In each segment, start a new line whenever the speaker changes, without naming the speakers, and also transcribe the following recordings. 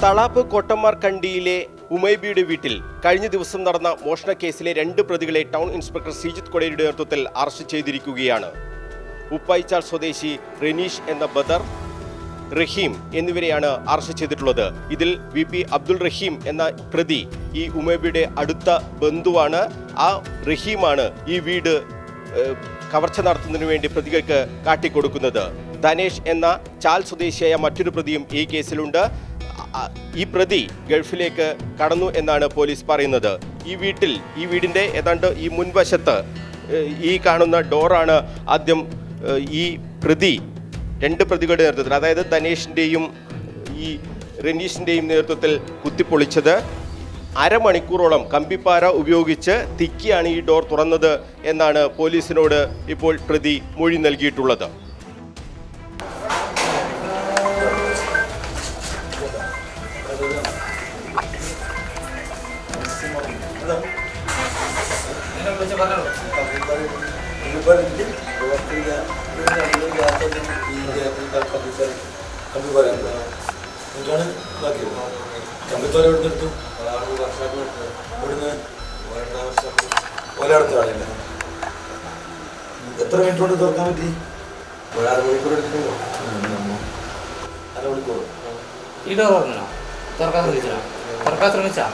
തളാപ്പ് കോട്ടമാർ കണ്ടിയിലെ ഉമൈബിയുടെ വീട്ടിൽ കഴിഞ്ഞ ദിവസം നടന്ന മോഷണ കേസിലെ 2 പ്രതികളെ ടൗൺ ഇൻസ്പെക്ടർ ശ്രീജിത്ത് കൊടേരിയുടെ നേതൃത്വത്തിൽ അറസ്റ്റ് ചെയ്തിരിക്കുകയാണ്. ഉപ്പായിച്ചാൽ സ്വദേശി റെനീഷ് എന്ന ബദർ, റഹീം എന്നിവരെയാണ് അറസ്റ്റ് ചെയ്തിട്ടുള്ളത്. ഇതിൽ VP അബ്ദുൾ റഹീം എന്ന പ്രതി ഈ ഉമൈബിയുടെ അടുത്ത ബന്ധുവാണ്. ആ റഹീമാണ് ഈ വീട് കവർച്ച നടത്തുന്നതിനു വേണ്ടി പ്രതികൾക്ക് കാട്ടിക്കൊടുക്കുന്നത്. ധനേഷ് എന്ന ചാൽ സ്വദേശിയായ മറ്റൊരു പ്രതിയും ഈ കേസിലുണ്ട്. ഈ പ്രതി ഗൾഫിലേക്ക് കടന്നു എന്നാണ് പോലീസ് പറയുന്നത്. ഈ വീടിൻ്റെ ഏതാണ്ട് ഈ മുൻവശത്ത് ഈ കാണുന്ന ഡോറാണ് ആദ്യം ഈ പ്രതി 2 പ്രതികളുടെ നേതൃത്വത്തിൽ, അതായത് ധനേഷിൻ്റെയും ഈ റെനീഷിൻ്റെയും നേതൃത്വത്തിൽ കുത്തിപ്പൊളിച്ചത്. അരമണിക്കൂറോളം കമ്പിപ്പാര ഉപയോഗിച്ച് തിക്കിയാണ് ഈ ഡോർ തുറന്നത് എന്നാണ് പോലീസിനോട് ഇപ്പോൾ പ്രതി മൊഴി നൽകിയിട്ടുള്ളത്.
എത്ര മിനിറ്റ് കൊണ്ട് തുറക്കാൻ പറ്റി?
അരമണിക്കൂർ. ഈ ഡോർ തുറന്നോ? തുറക്കാൻ ശ്രമിച്ചാ?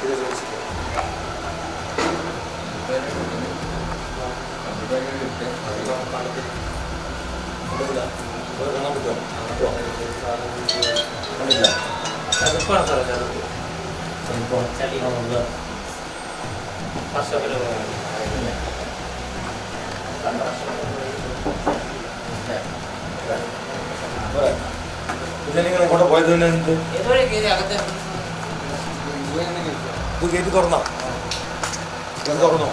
നിങ്ങളെ പോയത് ഗേറ്റ് തുറന്നോ? തുറന്നോ?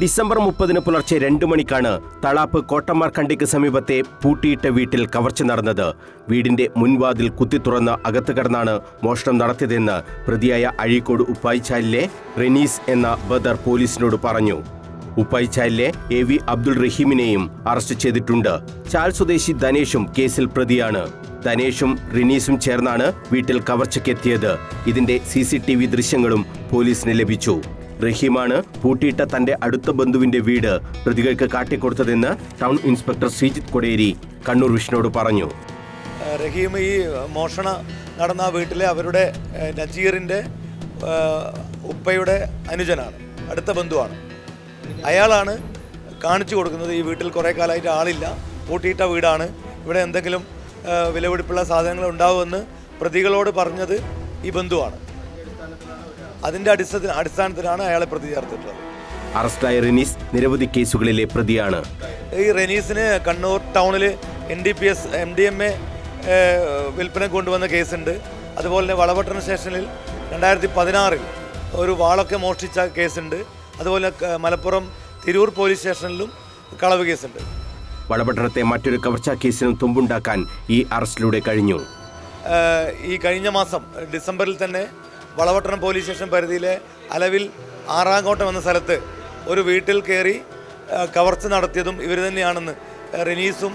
ഡിസംബർ 30 പുലർച്ചെ 2 മണിക്കാണ് തളാപ്പ് കോട്ടമാർ കണ്ടിക്ക് സമീപത്തെ പൂട്ടിയിട്ട വീട്ടിൽ കവർച്ച നടന്നത്. വീടിന്റെ മുൻവാതിൽ കുത്തിത്തുറന്ന് അകത്ത് കടന്നാണ് മോഷണം നടത്തിയതെന്ന് പ്രതിയായ അഴീക്കോട് ഉപ്പായിച്ചാലിലെ റെനീസ് എന്ന ബദർ പോലീസിനോട് പറഞ്ഞു. ഉപ്പായിച്ചാലിലെ AV അബ്ദുൾ റഹീമിനെയും അറസ്റ്റ് ചെയ്തിട്ടുണ്ട്. ചാൽ സ്വദേശി ധനേഷും കേസിൽ പ്രതിയാണ്. ധനേഷും റിനീസും ചേർന്നാണ് വീട്ടിൽ കവർച്ചയ്ക്കെത്തിയത്. ഇതിന്റെ CCTV ദൃശ്യങ്ങളും പോലീസിന് ലഭിച്ചു. റഹീമാണ് പൂട്ടിയിട്ട തന്റെ അടുത്ത ബന്ധുവിന്റെ വീട് പ്രതികൾക്ക് കാട്ടിക്കൊടുത്തതെന്ന് ടൗൺ ഇൻസ്പെക്ടർ ശ്രീജിത്ത് കൊടേരി കണ്ണൂർ വിഷനോട് പറഞ്ഞു.
റഹീം ഈ മോഷണ നടന്ന വീട്ടിലെ അവരുടെ നജീറിൻ്റെ ഉപ്പയുടെ അനുജനാണ്, അടുത്ത ബന്ധുവാണ്. അയാളാണ് കാണിച്ചു കൊടുക്കുന്നത് ഈ വീട്ടിൽ കുറേ കാലമായിട്ട് ആളില്ല, പൂട്ടിയിട്ട വീടാണ്, ഇവിടെ എന്തെങ്കിലും വിലപിടിപ്പുള്ള സാധനങ്ങൾ ഉണ്ടാവുമെന്ന് പ്രതികളോട് പറഞ്ഞത് ഈ ബന്ധുവാണ്. അതിന്റെ അടിസ്ഥാനത്തിലാണ് അയാളെ പ്രതി ചേർത്തിട്ടുള്ളത്.
അറസ്റ്റായ റെനീസ് നിരവധി കേസുകളിലെ പ്രതിയാണ്.
ഈ റെനീസിന് കണ്ണൂർ ടൗണിൽ NDPS MDMA വിൽപ്പന കൊണ്ടുവന്ന കേസുണ്ട്. അതുപോലെ തന്നെ വളപട്ടണ സ്റ്റേഷനിൽ 2016 ഒരു വാളൊക്കെ മോഷ്ടിച്ച കേസുണ്ട്. അതുപോലെ മലപ്പുറം തിരൂർ പോലീസ് സ്റ്റേഷനിലും കളവ് കേസുണ്ട്.
വളപട്ടണത്തെ മറ്റൊരു കവർച്ചാ കേസിനും തുമ്പുണ്ടാക്കാൻ ഈ അറസ്റ്റിലൂടെ കഴിഞ്ഞു.
ഈ കഴിഞ്ഞ മാസം ഡിസംബറിൽ തന്നെ വളപട്ടണം പോലീസ് സ്റ്റേഷൻ പരിധിയിലെ അലവിൽ ആറാങ്കോട്ടം എന്ന സ്ഥലത്ത് ഒരു വീട്ടിൽ കയറി കവർച്ച നടത്തിയതും ഇവർ തന്നെയാണെന്ന് റെനീസും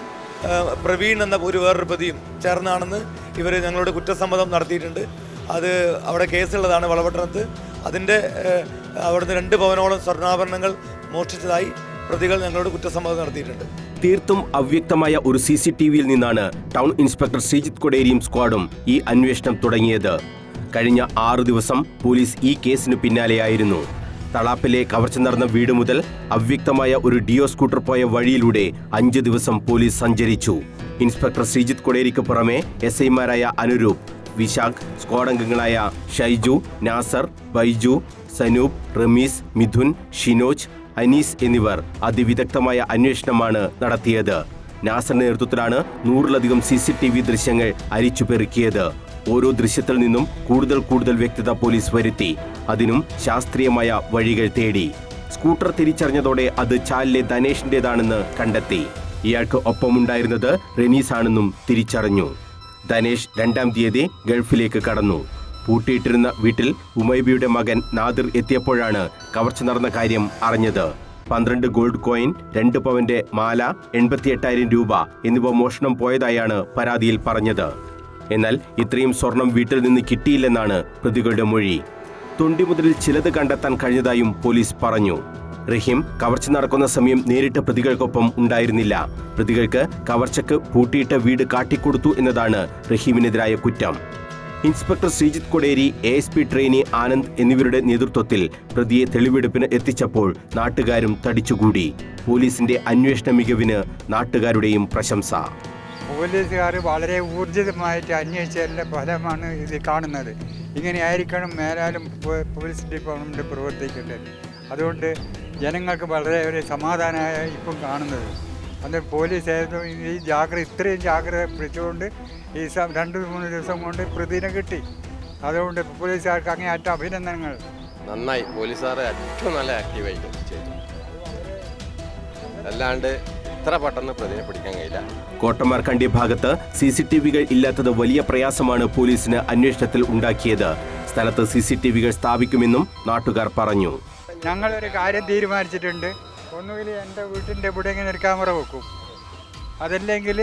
പ്രവീൺ എന്ന വേറൊരു പ്രതിയും ചേർന്നാണെന്ന് ഇവർ ഞങ്ങളോട് കുറ്റസമ്മതം നടത്തിയിട്ടുണ്ട്. അത് അവിടെ കേസുള്ളതാണ് വളപട്ടണത്ത്. അതിൻ്റെ അവിടുന്ന് 2 പവനോളം സ്വർണ്ണാഭരണങ്ങൾ മോഷ്ടിച്ചതായി പ്രതികൾ ഞങ്ങളോട് കുറ്റസമ്മതം നടത്തിയിട്ടുണ്ട്.
തീർത്തും അവ്യക്തമായ ഒരു CCTVയിൽ നിന്നാണ് ടൗൺ ഇൻസ്പെക്ടർ ശ്രീജിത്ത് കൊടേരിയും സ്ക്വാഡും ഈ അന്വേഷണം തുടങ്ങിയത്. കഴിഞ്ഞ 6 ദിവസം പോലീസ് ഈ കേസിനു പിന്നാലെയായിരുന്നു. തളാപ്പിലെ കവർച്ച നടന്ന വീട് മുതൽ അവ്യക്തമായ ഒരു ഡിയോ സ്കൂട്ടർ പോയ വഴിയിലൂടെ 5 ദിവസം പോലീസ് സഞ്ചരിച്ചു. ഇൻസ്പെക്ടർ ശ്രീജിത്ത് കൊടേരിക്ക് പുറമെ SIമാരായ അനുരൂപ്, വിശാഖ്, സ്ക്വാഡ് അംഗങ്ങളായ ഷൈജു, നാസർ, ബൈജു, സനൂപ്, റമീസ്, മിഥുൻ, ഷിനോജ്, അനീസ് എന്നിവർ അതിവിദഗ്ധമായ അന്വേഷണമാണ് നടത്തിയത്. നാസറിന്റെ നേതൃത്വത്തിലാണ് 100-ലധികം CCTV ദൃശ്യങ്ങൾ അരിച്ചുപെറുക്കിയത്. ഓരോ ദൃശ്യത്തിൽ നിന്നും കൂടുതൽ വ്യക്തത പോലീസ് വരുത്തി. അതിനും ശാസ്ത്രീയമായ വഴികൾ തേടി. സ്കൂട്ടർ തിരിച്ചറിഞ്ഞതോടെ അത് ചാലിലെ ധനേഷിന്റേതാണെന്ന് കണ്ടെത്തി. ഇയാൾക്ക് ഒപ്പമുണ്ടായിരുന്നത് റെനീസ് ആണെന്നും തിരിച്ചറിഞ്ഞു. ധനേഷ് 2-ാം തീയതി ഗൾഫിലേക്ക് കടന്നു. പൂട്ടിയിട്ടിരുന്ന വീട്ടിൽ ഉമൈബിയുടെ മകൻ നാദിർ എത്തിയപ്പോഴാണ് കവർച്ച നടന്ന കാര്യം അറിഞ്ഞത്. 12 ഗോൾഡ് കോയിൻ, 2 പവന്റെ മാല, 88,000 രൂപ എന്നിവ മോഷണം പോയതായാണ് പരാതിയിൽ പറഞ്ഞത്. എന്നാൽ ഇത്രയും സ്വർണം വീട്ടിൽ നിന്ന് കിട്ടിയില്ലെന്നാണ് പ്രതികളുടെ മൊഴി. തൊണ്ടിമുതലിൽ ചിലത് കണ്ടെത്താൻ കഴിഞ്ഞതായും പോലീസ് പറഞ്ഞു. റഹീം കവർച്ച നടക്കുന്ന സമയം നേരിട്ട് പ്രതികൾക്കൊപ്പം ഉണ്ടായിരുന്നില്ല. പ്രതികൾക്ക് കവർച്ചക്ക് പൂട്ടിയിട്ട വീട് കാട്ടിക്കൊടുത്തു എന്നതാണ് റഹീമിനെതിരായ കുറ്റം. Inspector Sreejith Koderi, ASP trainee Anand എന്നിവരുടെ നേതൃത്വത്തിൽ പ്രതിയെ തെളിവെടുപ്പിന് എത്തിച്ചപ്പോൾ നാട്ടുകാരും തടിച്ചുകൂടി. പോലീസിന്റെ അന്വേഷണ മികവിന് നാട്ടുകാരുടെയും പ്രശംസ.
പോലീസുകാർ വളരെ ഊർജിതമായിട്ട് അന്വേഷിച്ചതിൻ്റെ ഫലമാണ് ഇത് കാണുന്നത്. ഇങ്ങനെയായിരിക്കണം മേലാലും പോലീസ് ഡിപ്പാർട്ട്മെൻറ്റ് പ്രവർത്തിക്കേണ്ടത്. അതുകൊണ്ട് ജനങ്ങൾക്ക് വളരെ ഒരു സമാധാനമായ ഇപ്പം കാണുന്നത്. അത് പോലീസ് ഇത്രയും ജാഗ്രത പിടിച്ചുകൊണ്ട് ഈ 2-3 ദിവസം കൊണ്ട് പ്രതിനെ കിട്ടി. അതുകൊണ്ട് പോലീസുകാർക്ക് അങ്ങേയറ്റം അഭിനന്ദനങ്ങൾ.
നന്നായി, പോലീസുകാർ ഏറ്റവും നല്ല ആക്റ്റീവായിട്ട് ചെയ്തു. അല്ലാണ്ട് ഇത്ര പെട്ടെന്ന് പ്രതിനെ പിടിക്കാൻ കഴിയില്ല.
കോട്ടമാർക്കണ്ടി ഭാഗത്ത് CCTVകൾ ഇല്ലാത്തത് വലിയ പ്രയാസമാണ് പോലീസിന് അന്വേഷണത്തിൽ ഉണ്ടാക്കിയത്. സ്ഥലത്ത് CCTVകൾ സ്ഥാപിക്കുമെന്നും നാട്ടുകാർ പറഞ്ഞു.
ഞങ്ങളൊരു കാര്യം തീരുമാനിച്ചിട്ടുണ്ട്. ഒന്നുകിൽ എൻ്റെ വീട്ടിൻ്റെ ഇവിടെ ഇങ്ങനെ ഒരു ക്യാമറ വെക്കും, അതല്ലെങ്കിൽ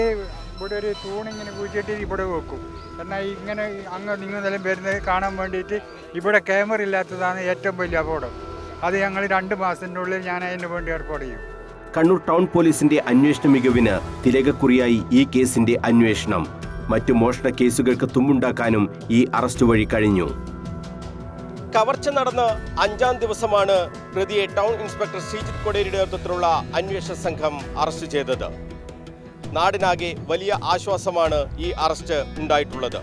ഇവിടെ ഒരു തൂണിങ്ങനെ കുഴിച്ചിട്ട് ഇവിടെ വെക്കും. എന്നാൽ ഇങ്ങനെ അങ്ങോട്ടും ഇങ്ങോട്ടെല്ലാം വരുന്നത് കാണാൻ വേണ്ടിയിട്ട് ഇവിടെ ക്യാമറ ഇല്ലാത്തതാണ് ഏറ്റവും വലിയ അപകടം. അത് ഞങ്ങൾ 2 മാസത്തിനുള്ളിൽ ഞാൻ അതിന് വേണ്ടി ഏർപ്പാട് ചെയ്യും.
കണ്ണൂർ ടൗൺ പോലീസിന്റെ അന്വേഷണ മികവിന് തിലകക്കുറിയായി ഈ കേസിന്റെ അന്വേഷണം. മറ്റു മോഷണ കേസുകൾക്ക് തുമ്പുണ്ടാക്കാനും ഈ അറസ്റ്റ് വഴി കഴിഞ്ഞു. കവർച്ച നടന്ന 5-ാം ദിവസമാണ് പ്രതിയെ ടൗൺ ഇൻസ്പെക്ടർ ശ്രീജിത്ത് കൊടേരിയുടെ നേതൃത്വത്തിലുള്ള അന്വേഷണ സംഘം അറസ്റ്റ് ചെയ്തത്. നാടിനാകെ വലിയ ആശ്വാസമാണ് ഈ അറസ്റ്റ് ഉണ്ടായിട്ടുള്ളത്.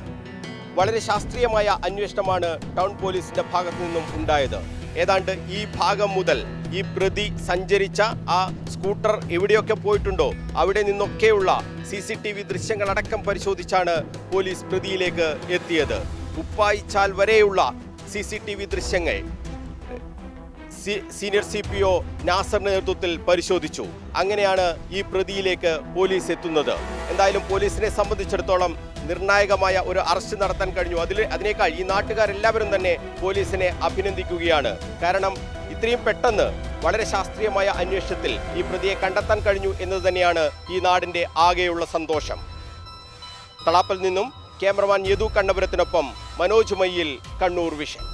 വളരെ ശാസ്ത്രീയമായ അന്വേഷണമാണ് ടൗൺ പോലീസിന്റെ ഭാഗത്തു നിന്നും ഉണ്ടായത്. ഏതാണ്ട് ഈ ഭാഗം മുതൽ ഈ പ്രതി സഞ്ചരിച്ച ആ സ്കൂട്ടർ എവിടെയൊക്കെ പോയിട്ടുണ്ടോ അവിടെ നിന്നൊക്കെയുള്ള CCTV ദൃശ്യങ്ങളടക്കം പരിശോധിച്ചാണ് പോലീസ് പ്രതിയിലേക്ക് എത്തിയത്. ഉപ്പായിച്ചാൽ വരെയുള്ള CCTV ദൃശ്യങ്ങൾ സീനിയർ CPO നാസറിന്റെ നേതൃത്വത്തിൽ പരിശോധിച്ചു. അങ്ങനെയാണ് ഈ പ്രതിയിലേക്ക് പോലീസ് എത്തുന്നത്. എന്തായാലും പോലീസിനെ സംബന്ധിച്ചിടത്തോളം നിർണായകമായ ഒരു അറസ്റ്റ് നടത്താൻ കഴിഞ്ഞു. അതിനേക്കാൾ ഈ നാട്ടുകാരെല്ലാവരും തന്നെ പോലീസിനെ അഭിനന്ദിക്കുകയാണ്. കാരണം ഇത്രയും പെട്ടെന്ന് വളരെ ശാസ്ത്രീയമായ അന്വേഷണത്തിൽ ഈ പ്രതിയെ കണ്ടെത്താൻ കഴിഞ്ഞു എന്നത് തന്നെയാണ് ഈ നാടിൻ്റെ ആകെയുള്ള സന്തോഷം. തളാപ്പിൽ നിന്നും ക്യാമറമാൻ യദു കണ്ണപുരത്തിനൊപ്പം മനോജ് മയ്യിൽ, കണ്ണൂർ വിഷൻ.